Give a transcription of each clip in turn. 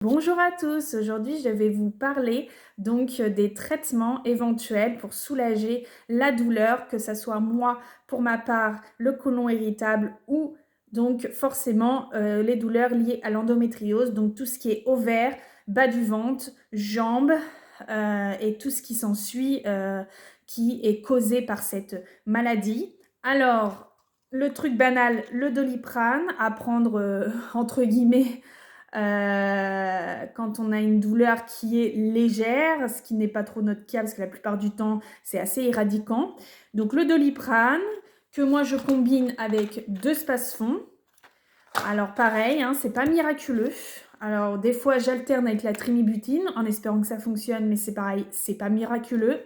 Bonjour à tous, aujourd'hui je vais vous parler donc des traitements éventuels pour soulager la douleur, que ce soit moi pour ma part le côlon irritable ou donc forcément les douleurs liées à l'endométriose, donc tout ce qui est ovaire, bas du ventre, jambes et tout ce qui s'ensuit qui est causé par cette maladie. Alors le truc banal, le Doliprane à prendre entre guillemets quand on a une douleur qui est légère, ce qui n'est pas trop notre cas parce que la plupart du temps c'est assez éradiquant. Donc le Doliprane que moi je combine avec 2 Spasfon. Alors pareil, hein, c'est pas miraculeux. Alors des fois j'alterne avec la trimibutine en espérant que ça fonctionne, mais c'est pareil, c'est pas miraculeux.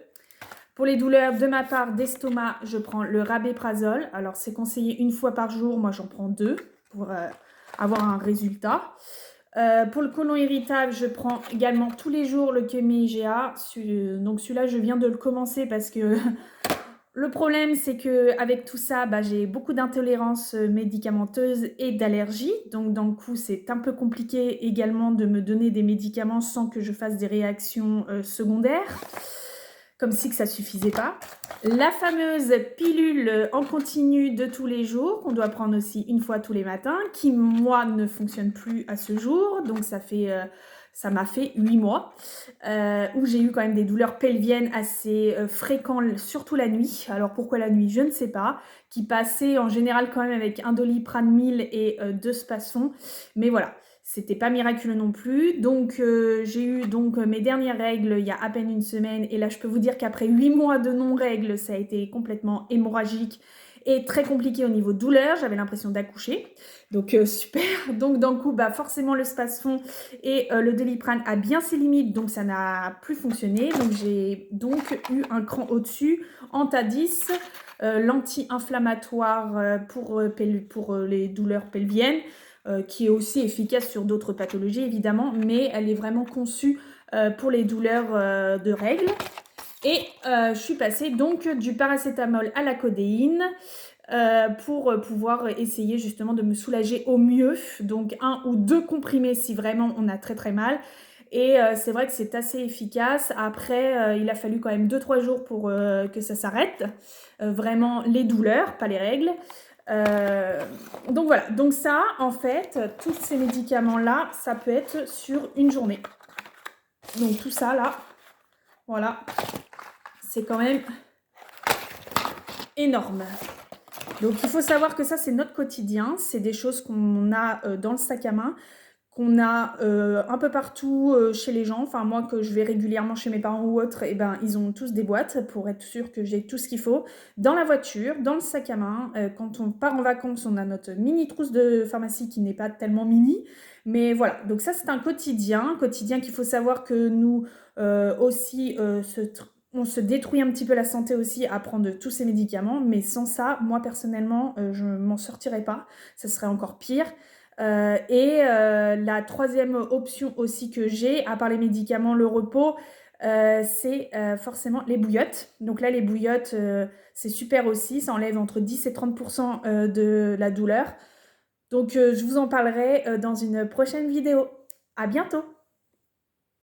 Pour les douleurs de ma part d'estomac, je prends le Rabéprazole. Alors c'est conseillé une fois par jour, moi j'en prends 2 pour avoir un résultat. Pour le côlon irritable, je prends également tous les jours le Kemi-IGA. Donc celui-là, je viens de le commencer parce que le problème, c'est qu'avec tout ça, j'ai beaucoup d'intolérances médicamenteuses et d'allergies. Donc d'un coup, c'est un peu compliqué également de me donner des médicaments sans que je fasse des réactions secondaires. Comme si que ça suffisait pas. La fameuse pilule en continu de tous les jours, qu'on doit prendre aussi une fois tous les matins, qui, moi, ne fonctionne plus à ce jour. Donc, ça m'a fait 8 mois, où j'ai eu quand même des douleurs pelviennes assez fréquentes, surtout la nuit. Alors, pourquoi la nuit? Je ne sais pas. Qui passaient en général quand même avec un Doliprane 1000 et 2 Spasfon. Mais voilà. C'était pas miraculeux non plus. Donc, j'ai eu mes dernières règles il y a à peine une semaine. Et là, je peux vous dire qu'après 8 mois de non-règles, ça a été complètement hémorragique et très compliqué au niveau douleur. J'avais l'impression d'accoucher. Donc, super. Donc, d'un coup, forcément, le Spasfon et le Doliprane a bien ses limites. Donc, ça n'a plus fonctionné. Donc, j'ai donc eu un cran au-dessus. Antadis, l'anti-inflammatoire pour les douleurs pelviennes. Qui est aussi efficace sur d'autres pathologies évidemment, mais elle est vraiment conçue pour les douleurs de règles. Et je suis passée donc du paracétamol à la codéine pour pouvoir essayer justement de me soulager au mieux. Donc 1 ou 2 comprimés si vraiment on a très très mal. Et c'est vrai que c'est assez efficace. Après, il a fallu quand même 2-3 jours pour que ça s'arrête. Vraiment les douleurs, pas les règles. Donc voilà, donc ça, en fait, tous ces médicaments-là, ça peut être sur une journée. Donc tout ça, là, voilà, c'est quand même énorme. Donc il faut savoir que ça, c'est notre quotidien. C'est des choses qu'on a dans le sac à main, qu'on a un peu partout chez les gens. Enfin, moi, que je vais régulièrement chez mes parents ou autres, et ils ont tous des boîtes pour être sûr que j'ai tout ce qu'il faut. Dans la voiture, dans le sac à main. Quand on part en vacances, on a notre mini trousse de pharmacie qui n'est pas tellement mini. Mais voilà, donc ça, c'est un quotidien qu'il faut savoir que nous aussi, on se détruit un petit peu la santé aussi à prendre tous ces médicaments. Mais sans ça, moi, personnellement, je m'en sortirais pas. Ça serait encore pire. La troisième option aussi que j'ai, à part les médicaments, le repos, c'est forcément les bouillottes. Donc là, les bouillottes, c'est super aussi. Ça enlève entre 10 et 30% de la douleur. Donc je vous en parlerai dans une prochaine vidéo. À bientôt!